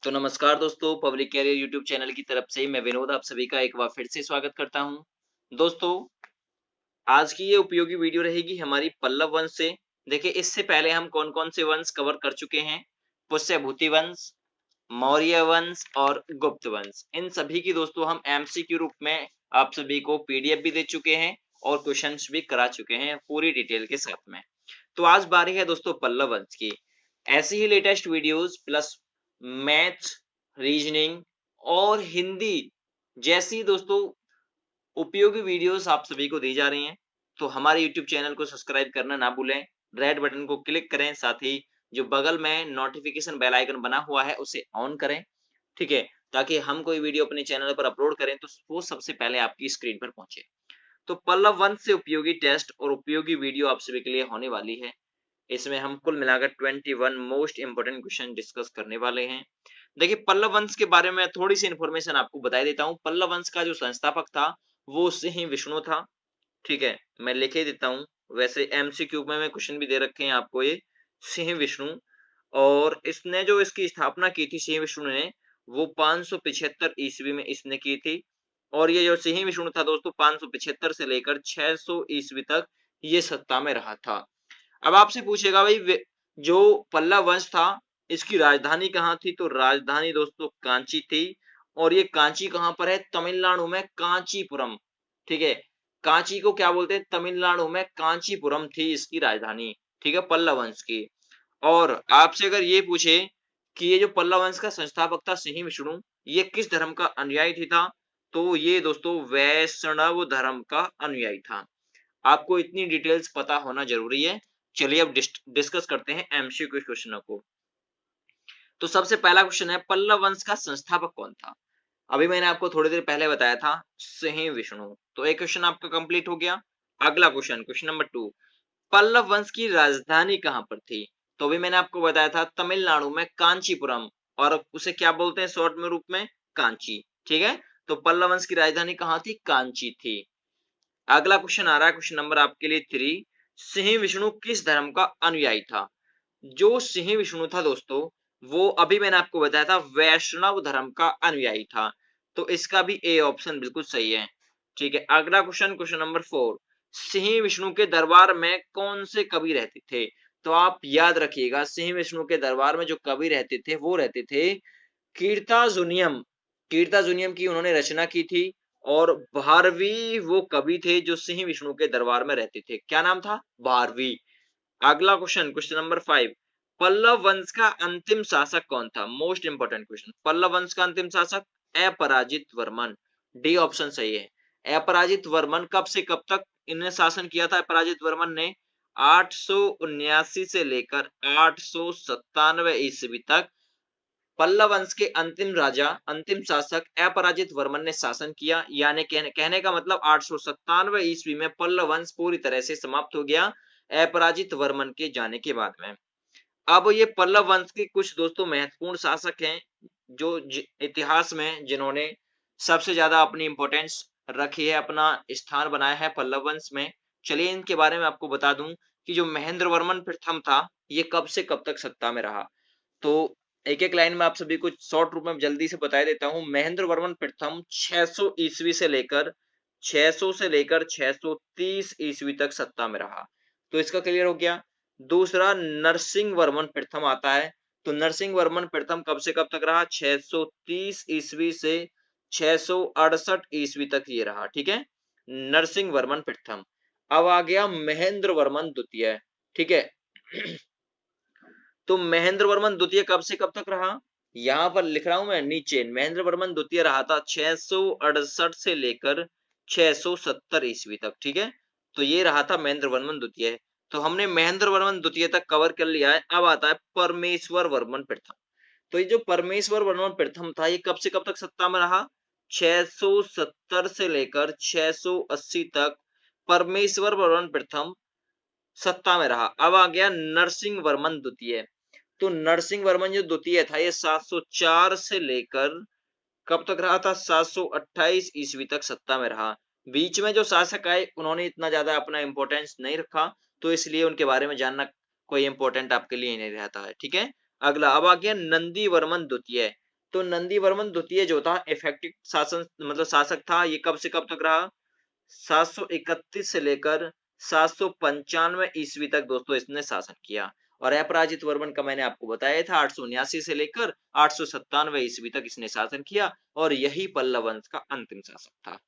तो नमस्कार दोस्तों, पब्लिक कैरियर यूट्यूब चैनल की तरफ से मैं विनोद आप सभी का एक बार फिर से स्वागत करता हूं। दोस्तों, आज की ये उपयोगी वीडियो रहेगी हमारी पल्लव वंश से। देखिए, इससे पहले हम कौन-कौन से वंश कवर कर चुके हैं। पुष्यभूति वंश, मौर्य वंश और गुप्त वंश। इन सभी की दोस्तों हम एमसीक्यू रूप में आप सभी को पीडीएफ भी दे चुके हैं और क्वेश्चंस भी करा चुके हैं पूरी डिटेल के साथ में। तो आज बारी है दोस्तों पल्लव वंश की। ऐसी ही latest videos plus math, reasoning और हिंदी जैसी दोस्तों उपयोगी वीडियोस आप सभी को दी जा रही हैं। तो हमारे यूट्यूब चैनल को सब्सक्राइब करना ना भूलें। रेड बटन को क्लिक करें, साथ ही जो बगल में नोटिफिकेशन बेल आइकन बना हुआ है उसे ऑन करें, ठीक है? ताकि हम कोई वीडियो अपने चैनल पर अपलोड करें तो वो सबसे पहले आपकी स्क्रीन पर पहुंचे। तो पल्लव वंश से उपयोगी टेस्ट और उपयोगी वीडियो आप सभी के लिए होने वाली है। इसमें हम कुल मिलाकर 21 मोस्ट इंपोर्टेंट क्वेश्चन डिस्कस करने वाले हैं। देखिए, पल्लव वंश के बारे में थोड़ी सी इन्फॉर्मेशन आपको बता देता हूँ। पल्लव वंश का जो संस्थापक था वो सिंह विष्णु था, ठीक है? मैं लिख ही देता हूँ। वैसे एमसीक्यू में क्वेश्चन भी दे रखे हैं आपको ये, सिंह विष्णु। और इसने जो इसकी स्थापना की थी सिंह विष्णु ने, वो 575 ईस्वी में इसने की थी। और ये जो सिंह विष्णु था दोस्तों 575 से लेकर 600 ईस्वी तक ये सत्ता में रहा था। अब आपसे पूछेगा भाई, जो पल्लव वंश था इसकी राजधानी कहाँ थी? तो राजधानी दोस्तों कांची थी। और ये कांची कहाँ पर है? तमिलनाडु में कांचीपुरम, ठीक है? कांची को क्या बोलते हैं? तमिलनाडु में कांचीपुरम थी इसकी राजधानी, ठीक है, पल्लव वंश की। और आपसे अगर ये पूछे कि ये जो पल्लव वंश का संस्थापक था सिंह विष्णु, ये किस धर्म का अनुयायी थी था? तो ये दोस्तों वैष्णव धर्म का अनुयायी था। आपको इतनी डिटेल्स पता होना जरूरी है। चलिए अब डिस्कस करते हैं एमसीक्यू क्वेश्चनों को। तो सबसे पहला क्वेश्चन है, पल्लव वंश का संस्थापक कौन था? अभी मैंने आपको थोड़ी देर पहले बताया था, सिंह विष्णु। तो एक क्वेश्चन आपका कंप्लीट हो गया। अगला क्वेश्चन, क्वेश्चन नंबर 2, पल्लव वंश की राजधानी कहां पर थी? तो अभी मैंने आपको बताया था तमिलनाडु में कांचीपुरम, और उसे क्या बोलते हैं शॉर्ट में रूप में? कांची, ठीक है? तो पल्लव वंश की राजधानी कहां थी? कांची थी। अगला क्वेश्चन आ रहा है, क्वेश्चन नंबर आपके लिए 3, सिंह विष्णु किस धर्म का अनुयायी था? जो सिंह विष्णु था दोस्तों, वो अभी मैंने आपको बताया था वैष्णव धर्म का अनुयायी था। तो इसका भी ए ऑप्शन बिल्कुल सही है, ठीक है। अगला question, question number 4, Singh Vishnu के दरबार में कौन से कवि रहते थे? तो आप याद रखिएगा, सिंह विष्णु के दरबार में जो कवि रहते थे वो रहते थे कीर्ताजुनियम। कीर्ताजुनियम की उन्होंने रचना की थी। और भारवी वो कवि थे जो सिंह विष्णु के दरबार में रहते थे। क्या नाम था? भारवी। अगला क्वेश्चन, क्वेश्चन नंबर 5, पल्लव वंश का अंतिम शासक कौन था? Most important question. पल्लव वंश का अंतिम शासक अपराजित वर्मन। डी ऑप्शन सही है। अपराजित वर्मन कब से कब तक इन्हें शासन किया था? अपराजित वर्मन ने 879 से लेकर 897 ईस्वी तक पल्लव वंश के अंतिम राजा, अंतिम शासक अपराजित वर्मन ने शासन किया। यानी कहने का मतलब 897 ईस्वी में पल्लव वंश पूरी तरह से समाप्त हो गया अपराजित वर्मन के जाने के बाद में। अब ये पल्लव वंश के कुछ दोस्तों महत्वपूर्ण शासक हैं जो इतिहास में जिन्होंने सबसे ज्यादा अपनी इंपॉर्टेंस रखी है, अपना स्थान बनाया है पल्लव वंश में। चलिए इनके बारे में आपको बता दूं कि जो महेंद्र वर्मन प्रथम था, ये कब से कब तक सत्ता में रहा। तो एक एक लाइन में आप सभी को शॉर्ट रूप में जल्दी से बता देता हूं। महेंद्र वर्मन प्रथम 600 ईस्वी से लेकर 600 से लेकर 630 ईस्वी तक सत्ता में रहा। तो इसका क्लियर हो गया। दूसरा नरसिंह वर्मन प्रथम आता है। तो नरसिंह वर्मन प्रथम कब से कब तक रहा? 630 ईस्वी से 668 ईस्वी तक ये रहा, ठीक है, नरसिंह वर्मन प्रथम। अब आ गया महेंद्र वर्मन द्वितीय, ठीक है। तो महेंद्र वर्मन द्वितीय कब से कब तक रहा? यहां पर लिख रहा हूं मैं नीचे, महेंद्र वर्मन द्वितीय रहा था 668 से लेकर 670 ईस्वी तक, ठीक है। तो ये रहा था महेंद्र वर्मन द्वितीय। तो हमने महेंद्र वर्मन द्वितीय तक कवर कर लिया है। अब आता है परमेश्वर वर्मन प्रथम। तो ये जो परमेश्वर वर्मन प्रथम था, ये कब से कब तक सत्ता में रहा? 670 से लेकर 680 तक परमेश्वर वर्मन प्रथम सत्ता में रहा। अब आ गया नरसिंह वर्मन द्वितीय। तो नरसिंह वर्मन जो द्वितीय था, ये 704 से लेकर कब तक रहा था? 728 ईस्वी तक सत्ता में रहा। बीच में जो शासक आए उन्होंने इतना ज्यादा अपना इंपॉर्टेंस नहीं रखा, तो इसलिए उनके बारे में जानना कोई इंपॉर्टेंट आपके लिए नहीं रहता है, ठीक है। अगला अब आ गया नंदी वर्मन द्वितीय। तो नंदी वर्मन द्वितीय जो था इफेक्टिव शासन मतलब शासक था, ये कब से कब तक रहा, 731 से लेकर 795 ईस्वी तक दोस्तों इसने शासन किया। और अपराजित वर्मन का मैंने आपको बताया था 879 से लेकर 897 ईस्वी तक इसने शासन किया और यही पल्लव वंश का अंतिम शासक था।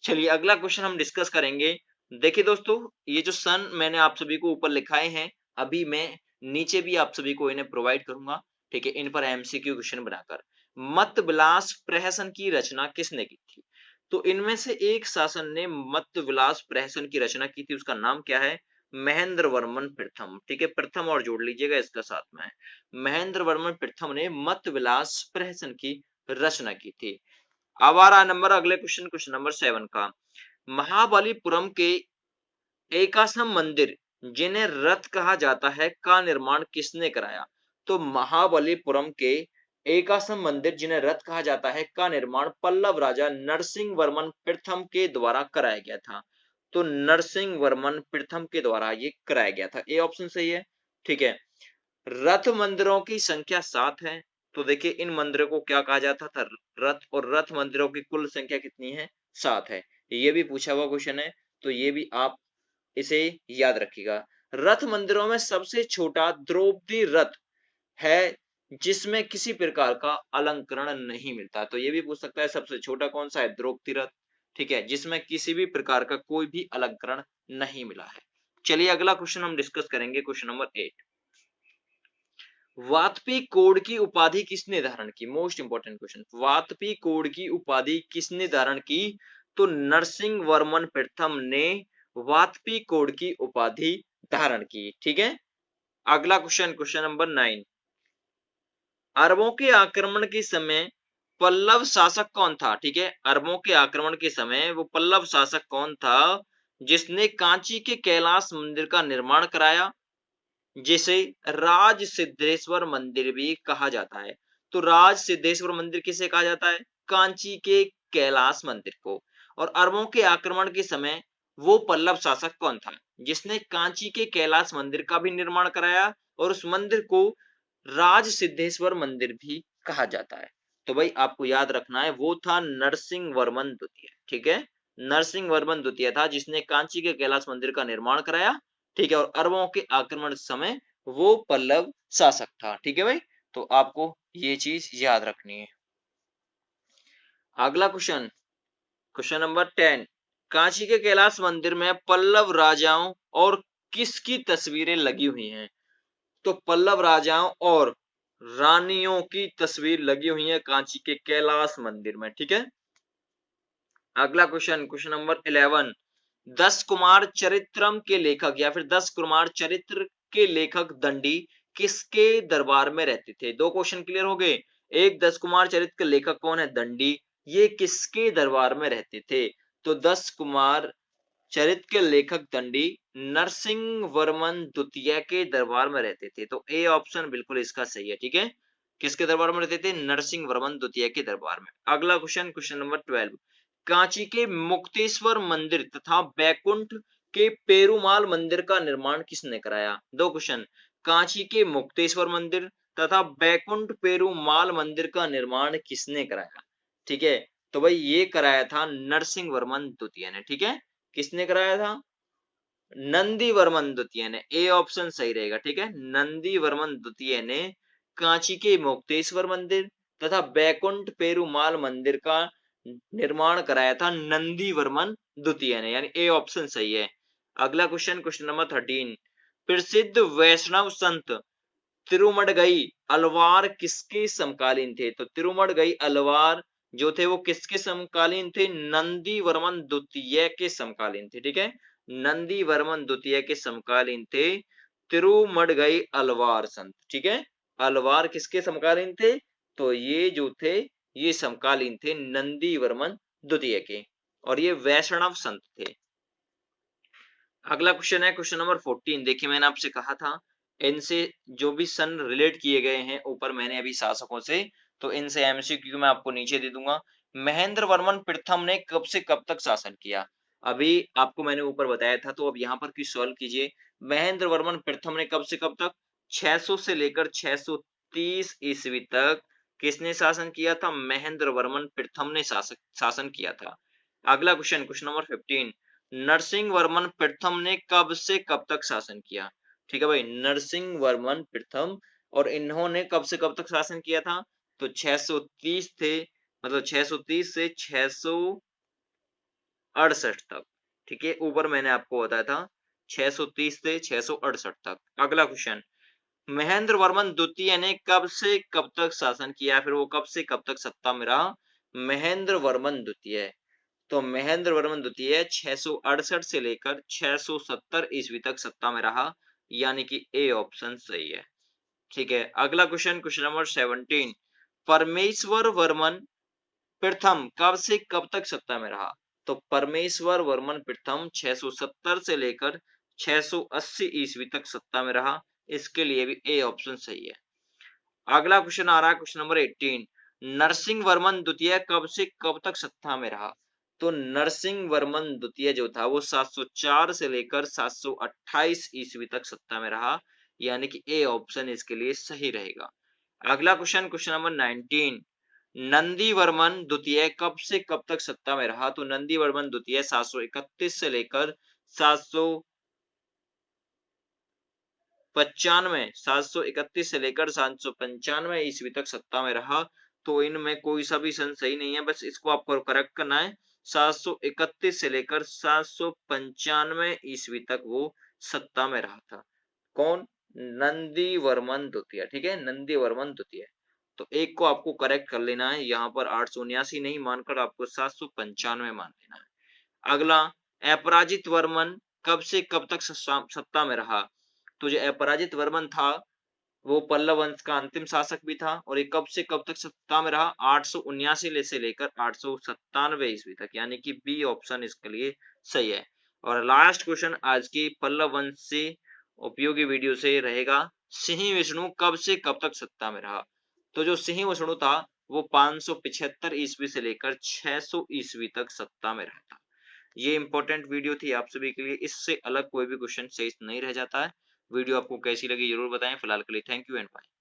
चलिए अगला क्वेश्चन हम डिस्कस करेंगे। देखिए दोस्तों, ये जो सन मैंने आप सभी को ऊपर लिखाए हैं, अभी मैं नीचे भी आप सभी को इन्हें प्रोवाइड करूंगा, ठीक है, इन पर एमसीक्यू क्वेश्चन बनाकर। मत विलास प्रहसन की रचना किसने की थी? तो इनमें से एक शासन ने मत विलास प्रहसन की रचना की थी, उसका नाम क्या है? महेंद्र वर्मन प्रथम, ठीक है, प्रथम और जोड़ लीजिएगा इसका साथ में। महेंद्र वर्मन प्रथम ने मत विलास प्रहसन की रचना की थी। अब आ रहा नंबर अगले क्वेश्चन नंबर 7 का। महाबलीपुरम के एकाश्म मंदिर जिन्हें रथ कहा जाता है का निर्माण किसने कराया? तो महाबलीपुरम के एकाश्म मंदिर जिन्हें रथ कहा जाता है का निर्माण पल्लव राजा नरसिंह वर्मन प्रथम के द्वारा कराया गया था। तो नरसिंह वर्मन प्रथम के द्वारा ये कराया गया था, ए ऑप्शन सही है, ठीक है। रथ मंदिरों की संख्या 7 है, तो देखिए इन मंदिरों को क्या कहा जाता था? रथ। और रथ मंदिरों की कुल संख्या कितनी है? 7 है। ये भी पूछा हुआ क्वेश्चन है, तो ये भी आप इसे याद रखिएगा। रथ मंदिरों में सबसे छोटा द्रौपदी रथ है जिसमें किसी प्रकार का अलंकरण नहीं मिलता, तो ये भी पूछ सकता है सबसे छोटा कौन सा है? द्रौपदी रथ, ठीक है, जिसमें किसी भी प्रकार का कोई भी अलंकरण नहीं मिला है। चलिए अगला क्वेश्चन हम डिस्कस करेंगे, क्वेश्चन नंबर 8। वातपी कोड की उपाधि किसने धारण की? Most important question. Vatapikonda की उपाधि किसने धारण की? तो नरसिंह वर्मन प्रथम ने वातपी कोड की उपाधि धारण की, ठीक है। अगला क्वेश्चन, क्वेश्चन नंबर 9। अरबों के आक्रमण के समय पल्लव शासक कौन था? ठीक है, अरबों के आक्रमण के समय वो पल्लव शासक कौन था जिसने कांची के कैलाश मंदिर का निर्माण कराया, जिसे राज सिद्धेश्वर मंदिर भी कहा जाता है? तो राज सिद्धेश्वर मंदिर किसे कहा जाता है? कांची के कैलाश मंदिर को। और अरबों के आक्रमण के समय वो पल्लव शासक कौन था जिसने कांची के कैलाश मंदिर का भी निर्माण कराया और उस मंदिर को राज सिद्धेश्वर मंदिर भी कहा जाता है? तो भाई आपको याद रखना है, वो था नरसिंह वर्मन द्वितीय, ठीक है। नरसिंह वर्मन द्वितीय था जिसने कांची के कैलाश मंदिर का निर्माण कराया, ठीक है, और अरबों के आक्रमण समय वो पल्लव शासक था, ठीक है भाई। तो आपको ये चीज याद रखनी है। अगला क्वेश्चन, क्वेश्चन नंबर 10। कांची के कैलाश मंदिर में पल्लव राजाओं और किसकी तस्वीरें लगी हुई हैं? तो पल्लव राजाओं और रानियों की तस्वीर लगी हुई है कांची के कैलाश मंदिर में, ठीक है। अगला question, question number 11। 10 Kumar Charitram के लेखक या फिर 10 कुमार चरित्र के लेखक दंडी किसके दरबार में रहते थे? दो क्वेश्चन क्लियर हो गए। एक, 10 कुमार चरित्र के लेखक कौन है? दंडी। ये किसके दरबार में रहते थे? तो 10 कुमार चरित्र के लेखक दंडी नरसिंह वर्मन द्वितीय के दरबार में रहते थे। तो ए ऑप्शन बिल्कुल इसका सही है, ठीक है। किसके दरबार में रहते थे? नरसिंह वर्मन द्वितीय के दरबार में। अगला क्वेश्चन, क्वेश्चन नंबर 12। कांची के मुक्तेश्वर मंदिर तथा बैकुंठ के पेरुमाल मंदिर का निर्माण किसने कराया? दो क्वेश्चन। कांची के मुक्तेश्वर मंदिर तथा बैकुंठ पेरुमाल मंदिर का निर्माण किसने कराया? ठीक है, तो भाई ये कराया था नरसिंह वर्मन द्वितीय ने, ठीक है। किसने कराया था? नंदी वर्मन द्वितीय ने। ए ऑप्शन सही रहेगा, ठीक है। नंदी वर्मन द्वितीय ने कांची के मुक्तेश्वर मंदिर तथा बैकुंठ पेरुमाल मंदिर का निर्माण कराया था नंदी वर्मन द्वितीय ने, यानी ए ऑप्शन सही है। अगला क्वेश्चन, क्वेश्चन नंबर 13। प्रसिद्ध वैष्णव संत तिरुमडगई अलवार किसके समकालीन थे? तो तिरुमडगई अलवार जो थे वो किसके समकालीन थे? नंदी वर्मन द्वितीय के समकालीन थे, ठीक है। नंदी वर्मन द्वितीय के समकालीन थे तिरुमडगई अलवार संत, ठीक है। अलवार किसके समकालीन थे? तो ये जो थे ये समकालीन थे नंदी वर्मन द्वितीय के, और ये वैष्णव संत थे। अगला क्वेश्चन है क्वेश्चन नंबर 14। देखिए मैंने आपसे कहा था इनसे जो भी सन रिलेट किए गए हैं ऊपर मैंने अभी शासकों से, तो इनसे एमसीक्यू मैं आपको नीचे दे दूंगा। महेंद्र वर्मन प्रथम ने कब से कब तक शासन किया? अभी आपको मैंने ऊपर बताया था, तो अब यहाँ पर क्विज सॉल्व कीजिए। महेंद्र वर्मन प्रथम ने कब से कब तक 600 से लेकर 630 ईस्वी तक किसने शासन किया था? महेंद्र वर्मन प्रथम ने शासन किया था। अगला क्वेश्चन नंबर 15, नरसिंह वर्मन प्रथम ने कब से कब तक शासन किया? ठीक है भाई, नरसिंह वर्मन प्रथम, और इन्होंने कब से कब तक शासन किया था? तो 630 थे, मतलब 630 से 668 तक। ठीक है, ऊपर मैंने आपको बताया था 630 से 668 तक। अगला क्वेश्चन, महेंद्र वर्मन द्वितीय ने कब से कब तक शासन किया, फिर वो कब से कब तक सत्ता में रहा? महेंद्र वर्मन द्वितीय, तो महेंद्र वर्मन द्वितीय 668 से लेकर 670 ईस्वी तक सत्ता में रहा, यानी कि ए ऑप्शन सही है। ठीक है, अगला क्वेश्चन नंबर 17, परमेश्वर वर्मन प्रथम कब से कब तक सत्ता में रहा? तो परमेश्वर वर्मन प्रथम 670 से लेकर 680 ईस्वी तक सत्ता में रहा, इसके लिए भी ए ऑप्शन सही है। अगला क्वेश्चन आ रहा है क्वेश्चन नंबर 18, नरसिंह वर्मन द्वितीय कब से कब तक सत्ता में रहा? तो नरसिंह वर्मन द्वितीय जो था वो 704 से लेकर 728 ईस्वी तक सत्ता में रहा, यानी कि ए ऑप्शन इसके लिए सही रहेगा। अगला क्वेश्चन नंबर 19, नंदी वर्मन द्वितीय कब से कब तक सत्ता में रहा? तो नंदी वर्मन द्वितीय 731 से लेकर 731 से लेकर 795 ईस्वी तक सत्ता में रहा। तो इनमें कोई सा भी सन सही नहीं है, बस इसको आपको करेक्ट करना है। 731 से लेकर 795 ईस्वी तक वो सत्ता में रहा था। कौन? नंदी वर्मन द्वितीय। ठीक है, नंदी वर्मन द्वितीय। तो एक को आपको करेक्ट कर लेना है, यहाँ पर 879 नहीं मानकर आपको 795 मान लेना है। अगला, अपराजित वर्मन कब से कब तक सत्ता में रहा? तो जो अपराजित वर्मन था वो पल्लव वंश का अंतिम शासक भी था, और ये कब से कब तक सत्ता में रहा? 879 से लेकर 897 ईस्वी तक, यानी कि बी ऑप्शन इसके लिए सही है। और लास्ट क्वेश्चन आज की पल्लव वंश से उपयोगी वीडियो से रहेगा, सिंह विष्णु कब से कब तक सत्ता में रहा? तो जो सिंह विष्णु था वो 575 ईस्वी से लेकर 600 ईस्वी तक सत्ता में रहा था। ये इंपॉर्टेंट वीडियो थी आप सभी के लिए, इससे अलग कोई भी क्वेश्चन शेष नहीं रह जाता है। वीडियो आपको कैसी लगी जरूर बताएं। फिलहाल के लिए थैंक यू एंड बाय।